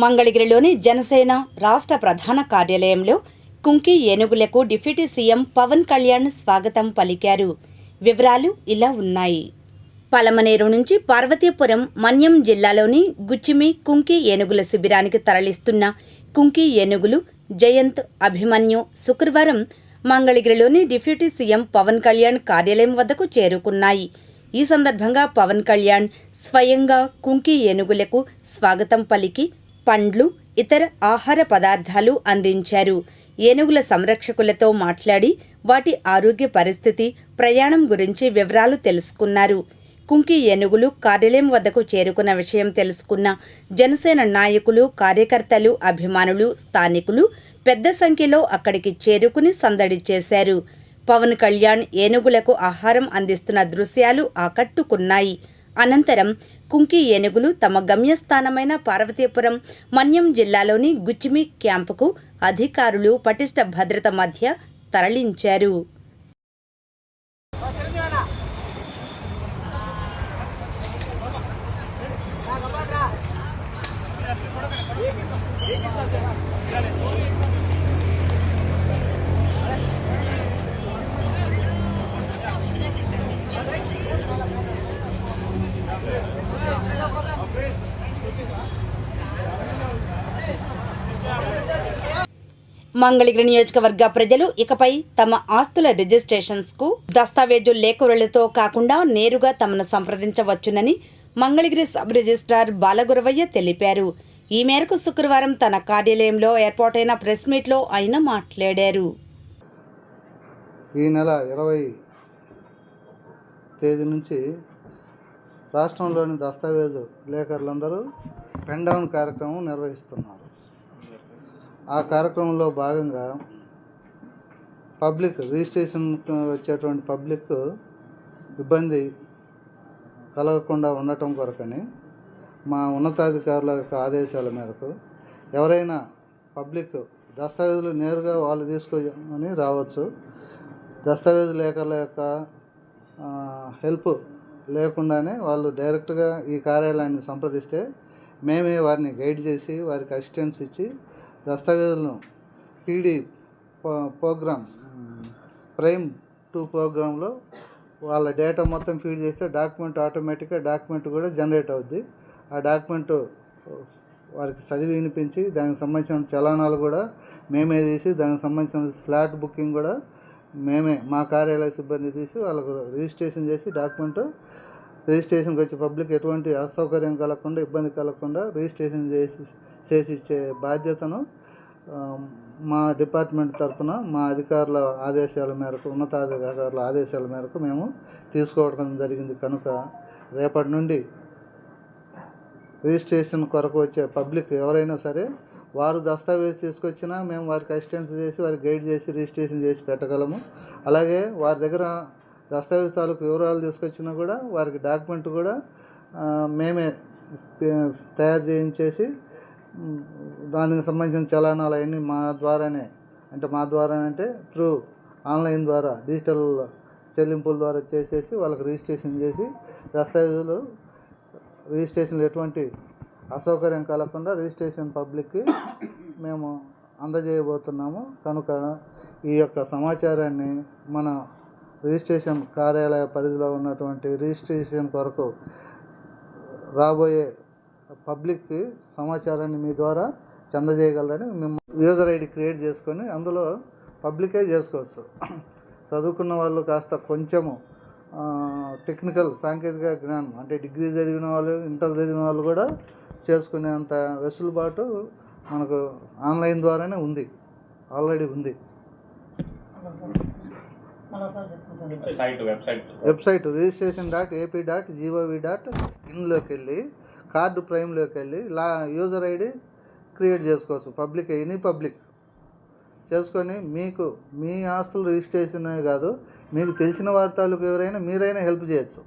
మంగళగిరిలోని జనసేన రాష్ట్ర ప్రధాన కార్యాలయంలో కుంకి ఏనుగులకు డిప్యూటీ సీఎం పవన్ కళ్యాణ్ స్వాగతం పలికారు. వివరాలు ఇలా ఉన్నాయి. పలమనేరు నుంచి పార్వతీపురం మన్యం జిల్లాలోని గుచ్చిమి కుంకి ఏనుగుల శిబిరానికి తరలిస్తున్న కుంకి ఏనుగులు జయంత్, అభిమన్యు శుక్రవారం మంగళగిరిలోని డిప్యూటీ సీఎం పవన్ కళ్యాణ్ కార్యాలయం వద్దకు చేరుకున్నాయి. ఈ సందర్భంగా పవన్ కళ్యాణ్ స్వయంగా కుంకి ఏనుగులకు స్వాగతం పలికి పండ్లు, ఇతర ఆహార పదార్థాలు అందించారు. ఏనుగుల సంరక్షకులతో మాట్లాడి వాటి ఆరోగ్య పరిస్థితి, ప్రయాణం గురించి వివరాలు తెలుసుకున్నారు. కుంకి ఏనుగులు కార్యాలయం వద్దకు చేరుకున్న విషయం తెలుసుకున్న జనసేన నాయకులు, కార్యకర్తలు, అభిమానులు, స్థానికులు పెద్ద సంఖ్యలో అక్కడికి చేరుకుని సందడి చేశారు. పవన్ కళ్యాణ్ ఏనుగులకు ఆహారం అందిస్తున్న దృశ్యాలు ఆకట్టుకున్నాయి. అనంతరం కుంకి ఏనుగులు తమ గమ్యస్థానమైన పార్వతీపురం మన్యం జిల్లాలోని గుచ్చిమి క్యాంపుకు అధికారులు పటిష్ట భద్రత మధ్య తరలించారు. మంగళగిరి నియోజకవర్గ ప్రజలు ఇకపై తమ ఆస్తుల రిజిస్ట్రేషన్స్కు దస్తావేజు లేఖరులతో కాకుండా నేరుగా తమను సంప్రదించవచ్చునని మంగళగిరి సబ్ రిజిస్ట్రార్ బాలగురవయ్య తెలిపారు. ఈ మేరకు శుక్రవారం తన కార్యాలయంలో ఏర్పాటైన ప్రెస్ మీట్లో ఆయన మాట్లాడారు. ఈ నెల 20 తేదీ నుంచి రాష్ట్రంలోని దస్తావేజు లేఖరులందరూ పెన్ డౌన్ కార్యక్రమం నిర్వహిస్తున్నారు. ఆ కార్యక్రమంలో భాగంగా పబ్లిక్ రిజిస్ట్రేషన్ వచ్చేటువంటి పబ్లిక్ ఇబ్బంది కలగకుండా ఉండటం కొరకని మా ఉన్నతాధికారుల యొక్క ఆదేశాల మేరకు ఎవరైనా పబ్లిక్ దస్తావేజులు నేరుగా వాళ్ళు తీసుకొని రావచ్చు. దస్తావేజు లేఖల యొక్క హెల్ప్ లేకుండానే వాళ్ళు డైరెక్ట్గా ఈ కార్యాలయాన్ని సంప్రదిస్తే మేమే వారిని గైడ్ చేసి వారికి అసిస్టెన్స్ ఇచ్చి దస్తావేజులను పీడీ ప్రోగ్రామ్ ప్రైమ్ 2 ప్రోగ్రాంలో వాళ్ళ డేటా మొత్తం ఫీడ్ చేస్తే ఆటోమేటిక్గా డాక్యుమెంట్ కూడా జనరేట్ అవుద్ది. ఆ డాక్యుమెంట్ వారికి చదివి వినిపించి దానికి సంబంధించిన చలానాలు కూడా మేమే తీసి దానికి సంబంధించిన స్లాట్ బుకింగ్ కూడా మేమే మా కార్యాలయ సిబ్బంది తీసి వాళ్ళకు రిజిస్ట్రేషన్ చేసి రిజిస్ట్రేషన్కి వచ్చే పబ్లిక్ ఎటువంటి అసౌకర్యం కలగకుండా, ఇబ్బంది కలగకుండా రిజిస్ట్రేషన్ చేసి ఇచ్చే బాధ్యతను మా డిపార్ట్మెంట్ తరఫున మా అధికారుల ఆదేశాల మేరకు, ఉన్నతాధికారుల ఆదేశాల మేరకు మేము తీసుకోవడం జరిగింది. కనుక రేపటి నుండి రిజిస్ట్రేషన్ కొరకు వచ్చే పబ్లిక్ ఎవరైనా సరే వారు దస్తావేజ్ తీసుకొచ్చినా మేము వారికి అసిస్టెన్స్ చేసి వారికి గైడ్ చేసి రిజిస్ట్రేషన్ చేసి పెట్టగలము. అలాగే వారి దగ్గర దస్తావేజ్ తాలూకు వివరాలు తీసుకొచ్చినా కూడా వారికి డాక్యుమెంట్ కూడా మేమే తయారు చేయించేసి దానికి సంబంధించిన చలానాలు అవన్నీ మా ద్వారానే అంటే త్రూ ఆన్లైన్ ద్వారా డిజిటల్ చెల్లింపుల ద్వారా చేసేసి వాళ్ళకి రిజిస్ట్రేషన్ చేసి రిజిస్ట్రేషన్లో ఎటువంటి అసౌకర్యం కలగకుండా రిజిస్ట్రేషన్ పబ్లిక్కి మేము అందజేయబోతున్నాము. కనుక ఈ యొక్క సమాచారాన్ని మన రిజిస్ట్రేషన్ కార్యాలయ పరిధిలో ఉన్నటువంటి రిజిస్ట్రేషన్ కొరకు రాబోయే పబ్లిక్కి సమాచారాన్ని మీ ద్వారా చెందజేయగలరని మేము యూజర్ ఐడి క్రియేట్ చేసుకొని అందులో పబ్లికే చేసుకోవచ్చు. చదువుకున్న వాళ్ళు కాస్త కొంచెము టెక్నికల్ సాంకేతిక జ్ఞానం అంటే డిగ్రీ చదివిన వాళ్ళు, ఇంటర్ చదివిన వాళ్ళు కూడా చేసుకునేంత వెసులుబాటు మనకు ఆన్లైన్ ద్వారానే ఆల్రెడీ ఉంది. వెబ్సైట్ registration.ap.gov.in వెళ్ళి కార్డు ప్రైమ్లోకి వెళ్ళి యూజర్ ఐడి క్రియేట్ చేసుకోవచ్చు. పబ్లిక్ చేసుకొని మీకు మీ ఆస్తులు రిజిస్ట్రేషన్ కాదు, మీకు తెలిసిన వారి తాలూకు ఎవరైనా మీరైనా హెల్ప్ చేయొచ్చు.